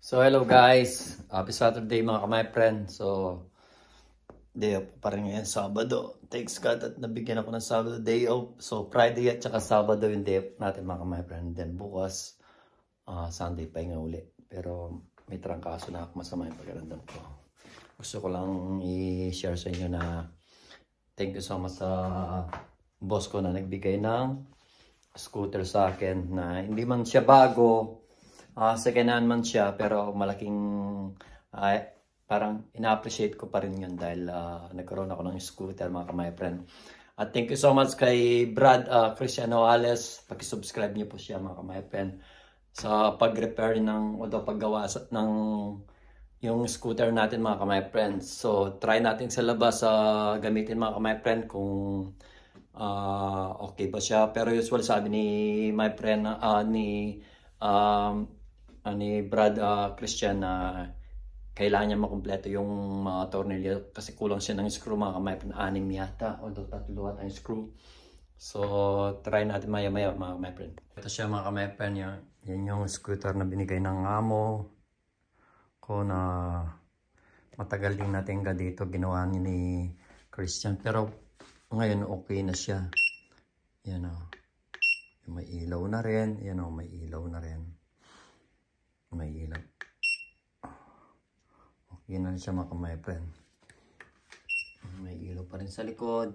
So hello guys, happy Saturday mga my friend. So day off pa rin ngayon, Sabado. Thanks God at nabigyan ako ng Sabado day off. So Friday at saka Sabado yung day off natin mga my friend. Then bukas Sunday pa nga uli. Pero may trangkaso na ako, masama yung pakiramdam ko. Gusto ko lang i-share sa inyo na thank you so much sa boss ko na nagbigay ng scooter sa akin na hindi man siya bago. Second hand man siya, pero malaking parang ina-appreciate ko pa rin yun dahil nagkaroon ako ng scooter mga my friend. At thank you so much kay Brad Cristiano Ales. Paki-subscribe niyo po siya mga my friend sa pag-repair ng o paggawa ng yung scooter natin mga my friend. So try natin sa labas gamitin mga my friend kung okay ba siya. Pero usual sabi ni my friend ni Brad Christian na kailangan niya makumpleto yung mga tornilyo kasi kulang siya ng screw mga kamay, 6 yata o 3 ang screw. So try natin maya maya mga kamay friend. Ito siya mga kamay friend, yan yung scooter na binigay ng amo ko na matagal din natin dito ginawa ni Christian, pero ngayon okay na siya. Yan o, may ilaw na rin. Yan o, may ilaw na rin. May ilaw. Okay na siya mga my friend. May ilaw pa rin sa likod.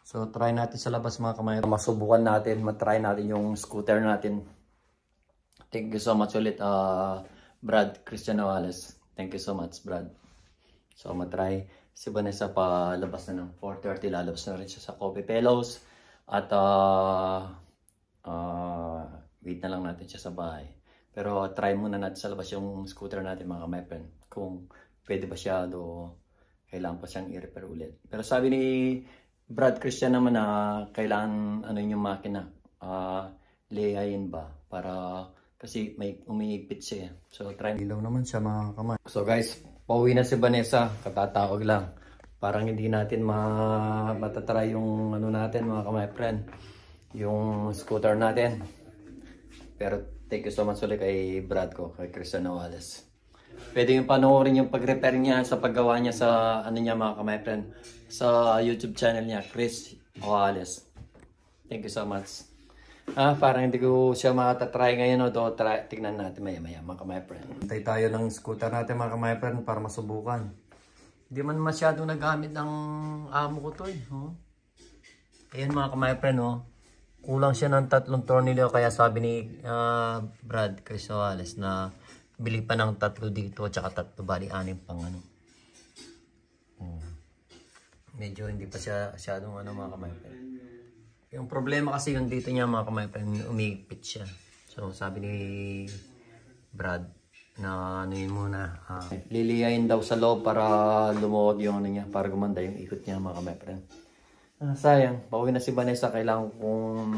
So try natin sa labas mga kamay. Masubukan natin, matry natin yung scooter natin. Thank you so much ulit Brad Cristiano Ales. Thank you so much Brad. So matry. Si Vanessa pa labas na ng 4:30, lalabas na rin siya sa Coffee Fellows. At wait na lang natin siya sa bahay. Pero try muna natin sa labas yung scooter natin mga my friend. Kung pwede ba siya o kailangan pa siyang i-repair ulit. Pero sabi ni Brad Christian naman na kailangan yung makina. Layayin ba? Para kasi may umiigpit siya. So try. Ilaw naman siya mga kamay. So guys, pauwi na si Vanessa. Katatawag lang. Parang hindi natin matatry yung natin mga kamay friend. Yung scooter natin. Pero thank you so much ulit kay Brad ko, kay Cristiano Ales. Pwede yung panoorin yung pag-repair niya sa paggawa niya sa niya mga kamay friend. Sa YouTube channel niya, Chris Ales. Thank you so much. Parang hindi ko siya matatry ngayon o tignan natin maya maya mga kamay friend. Hintay tayo ng scooter natin mga kamay friend para masubukan. Hindi man masyadong nagamit ng amo ko to Ayan mga kamay friend kulang siya ng 3 tornilyo, kaya sabi ni Brad Crisales na bili pa ng 3 dito at saka 3 bali 6 pang medyo hindi pa siya masyadong mga kamay friend. Yung problema kasi yung dito niya mga kamay friend, umigpit siya. So sabi ni Brad na yun muna liliyain daw sa loob para lumuwag yung niya, para gumanda yung ikot niya mga kamay friend. Sayang, pauwi na si Vanessa. Kailangan kong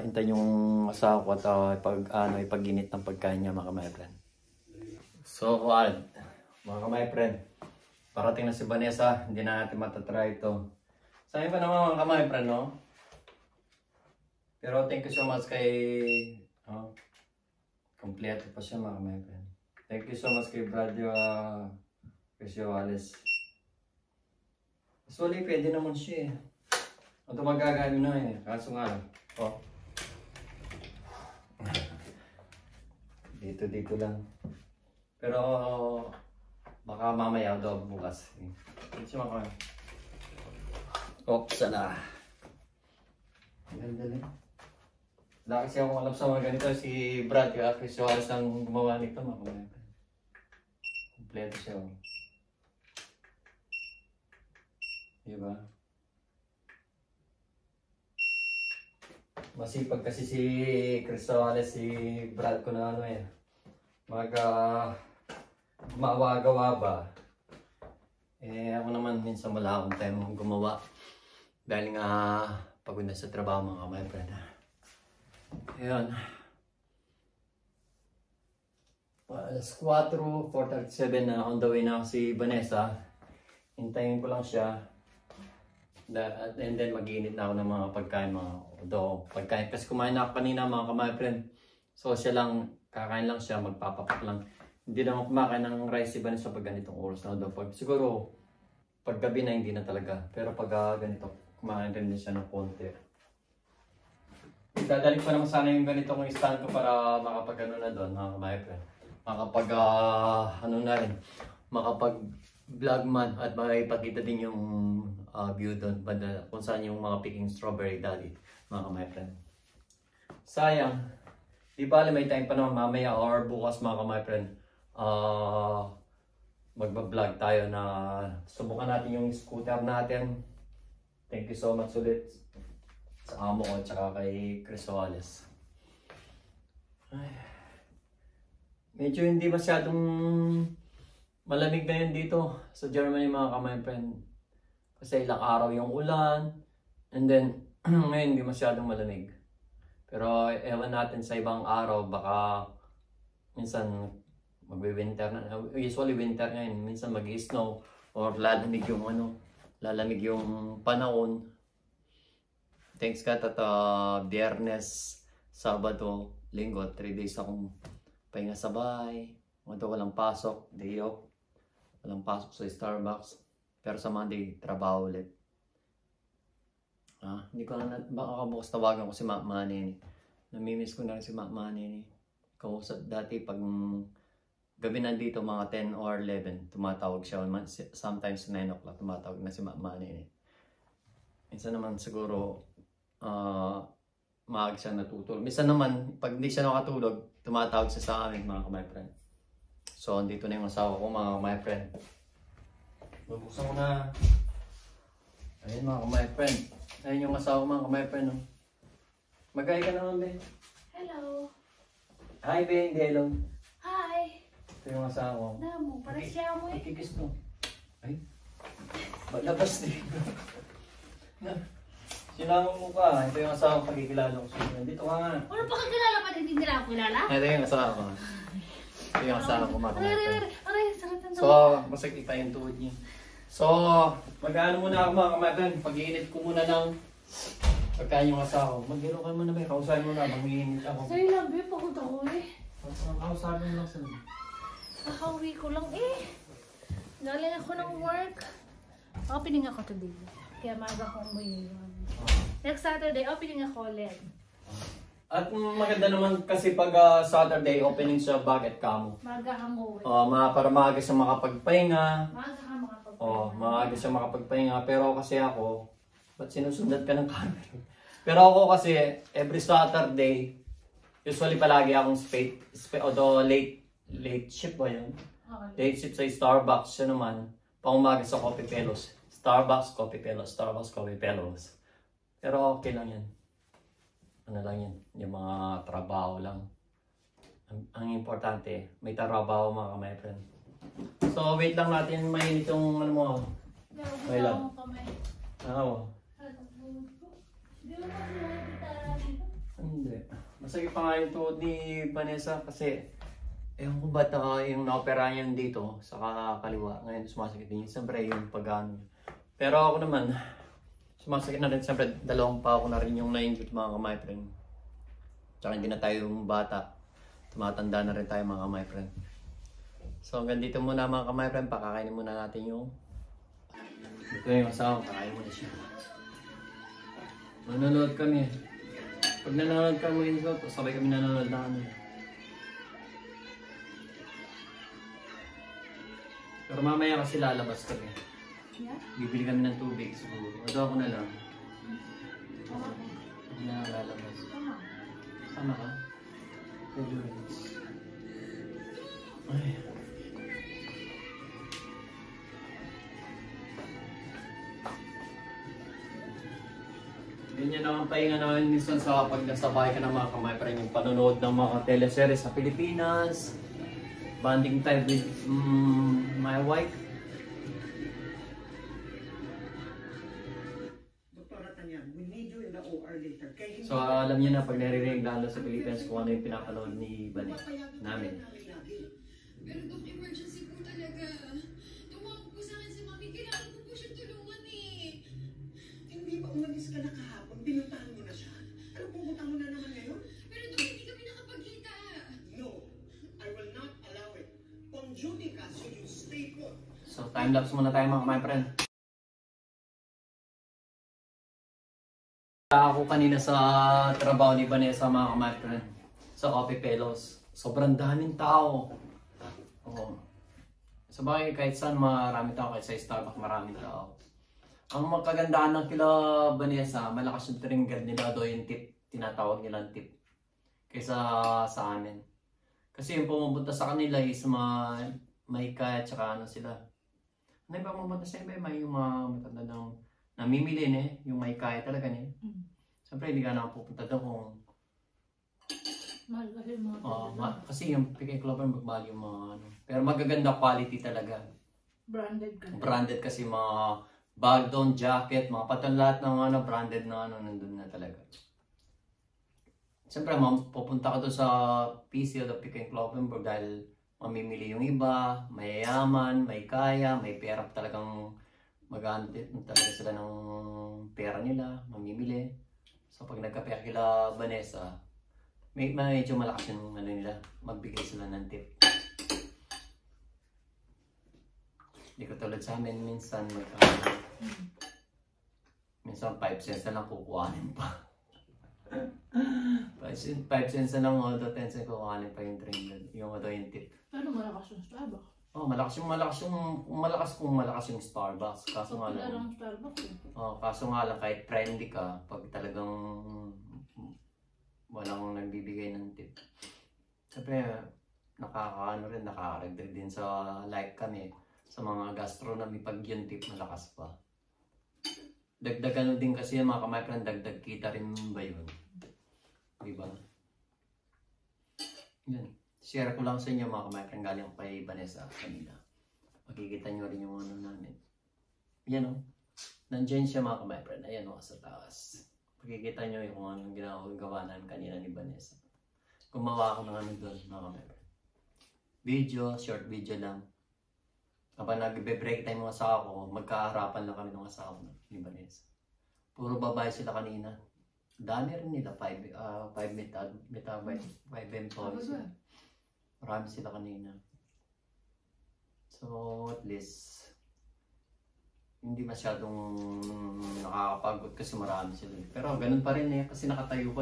intay yung asawa ko at ipag-init ng pagkain niya mga my friend. So, mga my friend, parating na si Vanessa. Hindi na natin matatry ito. Sayang pa naman mga my friend, no? Pero thank you so much kay kompleto pa siya mga my friend. Thank you so much kay Brad Cristiano. Actually, pwede naman siya Ito magagamit na kaso nga lang. Dito lang. Pero baka mamaya daw bukas. Dito siya makakamit. Sana. Ganda lang. Wala kasi akong alam sa mga ganito. Si Brad Cristiano ang gumawa nito. Kompleto siya. Diba? Masipag kasi si Cristiano, si Brad ko na gumawa-gawa ba. Ako naman minsan wala akong time gumawa. Dahil nga pagod na sa trabaho mga my friend. Ayun. Alas 4:37 na on the way na si Vanessa. Hintayin ko lang siya. And then mag-iinit na ako ng mga pagkain pagkain kasi kumain na ako kanina mga my friend. So siya lang kakain lang siya, magpapapak lang. Hindi naman kumakain ng rice si Vanessa pag ganitong oras na daw. Pag siguro, pag gabi na hindi na talaga. Pero pag ganito, kumain rin din siya ng konti. Dadalik pa naman sana yung ganito kong stand ko para makapag ano na doon, mga friend. Makapag ano na rin, makapag vlog man at makipagkita din yung view doon kung saan yung mga picking strawberry daddy, mga friend. Sayang, di bale may time pa naman mamaya or bukas mga friend. Magba-vlog tayo na subukan natin yung scooter natin. Thank you so much ulit sa amo ko at saka kay Chris Wallace. Medyo hindi masyadong malamig na yun dito sa Germany mga friend. Kasi ilang araw yung ulan and then ngayon hindi masyadong malamig. Pero ewan natin sa ibang araw baka minsan magbe-winter na. Usually winter ngayon, minsan mag-snow or lalamig yung lalamig yung panahon. Thanks God at Biyernes, Sabado, Linggo, 3 days akong pahinga sa bahay. Walang pasok, day off. Walang pasok sa Starbucks. Pero sa Monday, trabaho ulit. Hindi ko na baka bukas tawagan ko si Mama Nene. Namimiss ko na rin si Mama Nene. Kausap dati pag gabi nandito mga 10 or 11, tumatawag siya. Sometimes 9 o'clock tumatawag na si Mama Nene. Minsan naman siguro maaga siya natutulog. Minsan naman pag hindi siya nakatulog, tumatawag siya sa amin mga friend. So andito na yung asawa ko mga friend. Bubuksan ko na. Ayun mga friend. Ayun yung asawa ko mga friend. No? Mag-hi ka naman, Ben. Hello. Hi, Ben. Hello. Hi. Ito yung asawa ko. Namo, para siya mo eh. Ikikis to. Ay. Labas din. Sinama mo ka. Ito yung asawa ko. Pagkikilala ko siya. Dito ka nga. Ano pa kakilala pa? Hindi nila ako kilala? Ito yung asawa ko. Ito yung asawa ko. Aray, sakit ng So, masakit pa yung tuhod niya. So, mag-ano muna ako mga kamatan. Pag-iinit ko muna ng pagkain yung asawa ko. Mag-iro ka muna ba? Kausapin mo na. Mag-iinit ako. Sorry lang, babe. Pagod ako eh. Kausapin mo lang sa mga. Nakauwi ko lang eh. Galing ako ng work. Opening ako today. Kaya maaga akong umuwi. Next Saturday, opening ako ulit. At maganda naman kasi pag Saturday opening sa Baget Kamo. Maaga kang umuwi. Para maaga siya makapagpahinga. Maaga kang makapagpahinga. Maaga siya makapagpahinga. Pero kasi ako, ba't sinusundan ka ng camera? Pero ako kasi, every Saturday, usually palagi akong although late shift ba yun? Okay. Late shift sa Starbucks siya naman. Pangumaga sa Coffee Pelos. Starbucks, Coffee Pelos. Starbucks, Coffee Pelos. Pero okay lang yan. Ano lang yan? Yung mga trabaho lang. Ang importante, may trabaho mga my friend. So wait lang natin mainit yung ano mo. May lang. Oo. Hindi. Masakit pa nga yung tuhod ni Vanessa kasi ewan ko ba't yung na-opera niya dito sa kaliwa. Ngayon sumasakit din. Siyempre yung pag-ano. Pero ako naman, sumasakit na rin. Siyempre dalawang pa ako na rin yung na-injure mga my friend. Tsaka hindi na tayo yung bata. Tumatanda na rin tayo mga my friend. So hanggang dito muna mga my friend. Pakakainin muna natin yung ito yung asawa. Kakain muna siya. Nanonood kami. Pag nanonood kami, sabay kami nanonood na kami. Pero mamaya kasi lalabas kami. Yeah? Bibili kami ng tubig siguro. O ako na lang. Hindi na lalabas. Sama ka? Ay. Ganyan naman pahinga naman minsan sa pag nasa bahay ka ng mga kamay pa rin yung panonood ng mga teleseries sa Pilipinas. Bonding time with my wife. So alam niyo na pag naririnig lalo sa Pilipinas kung ano yung pinapanood ni Bani namin. Pero Dok, emergency po talaga. Tumawag po sa akin si Mami, kailangan ko po siya tulungan eh. Hindi ba umalis ka na kahapon? Pinuntahan mo na siya? Ano pumunta mo na naman ngayon? Pero Dok, hindi kami nakapagkita. No, Junica, so you stay put. So time-lapse muna tayo mga my friend. Ako kanina sa trabaho ni Vanessa mga my friend. Sa Coffee Fellows. Sobrang daming tao. Oo. Sa bagay kahit saan marami tao, kahit sa Starbucks maraming tao. Ang magkagandahan ng kila Vanessa, malakas yung trigger nila do yung tip. Tinatawag nilang tip. Kaysa sa amin. Kasi yung pumupunta sa kanila is may kaya tsaka ano sila. Ano yung pumupunta sa iba? May yung matanda ng namimili yung may kaya talaga niya. Siyempre hindi ka na pupunta doon kung Mahal kasi yung mga kasi yung Pick and Clover magmahal yung mga ano. Pero magaganda quality talaga. branded ka. Branded kasi mga bag doon, jacket, mga patan lahat ng ano, branded na ano, nandun na talaga. Siyempre, pupunta ka doon sa PC o the Pick and Clover dahil mamimili yung iba, mayayaman, may kaya, may pera talagang mag-aantit talaga sila ng pera nila, mamimili. So pag nagkapera kila Vanessa, medyo malakas yung ano nila, magbigay sila ng tip. Hindi ko tulad sa amin, minsan minsan 5 cents na lang kukuhanin pa. 5 cents na lang o 10 cents kukuhanin pa yung drink, yung tip. Pero malakas yung Starbucks. Oh, malakas yung Starbucks. Kaso nga lang. Starbucks Oh, kaso nga lang kahit friendly ka, pag talagang walang nagbibigay ng tip. Siyempre, nakaka-regret din sa like kami sa mga gastronomy pag yung tip malakas pa. Dagdag ano din kasi yung mga my friend, dagdag kita rin ba yun? Diba? Yan. Share ko lang sa inyo mga my friend, galing kay Vanessa kanina. Makikita nyo rin yung ano namin. Yan o. Nandiyan siya mga my friend. Ayan o sa taas. Makikita nyo yung anong ginagawa namin kanina ni Vanessa. Gumawa ako ng ano doon mga my friend. Video, short video lang. Kapag nagbe-break time mga asawa ko, magkaharapan lang kami ng asawa ni Vanessa. Puro babae sila kanina. Dami rin nila, 5 employees. Marami sila kanina. So, at least, hindi masyadong nakakapagod kasi marami sila. Pero ganun pa rin kasi nakatayo ko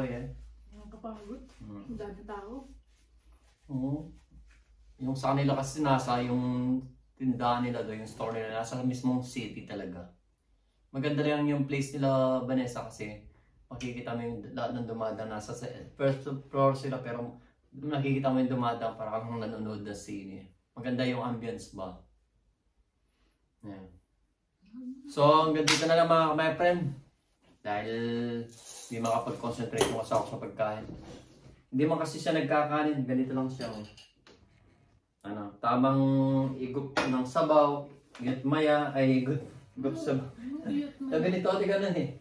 Nakakapagod? Ang dami tao? Oo. Yung sa kanila kasi nasa yung tindahan nila doon, yung store nila, nasa mismong city talaga. Maganda lang yung place nila Vanessa kasi makikita mo yung lahat ng dumadang nasa first floor sila pero nakikita mo yung dumadang para kang nanonood na sine. Maganda yung ambience ba? Yeah. So hanggang dito na lang mga my friend. Dahil hindi makapag-concentrate yung asawa ko sa pagkain. Hindi man kasi siya nagkakanin, ganito lang siya. Tamang igup ng sabaw, igup maya, ay igup sabaw. Ganito, di ganun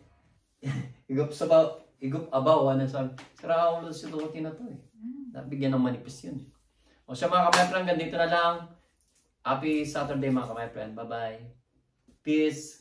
igup sabaw, igup abaw, sabi. Sira ako sa tukotin na to Nabigyan ng manipis yun. O siya mga ka-my friend, ganito na lang. Happy Saturday mga ka-my friend. Bye-bye. Peace.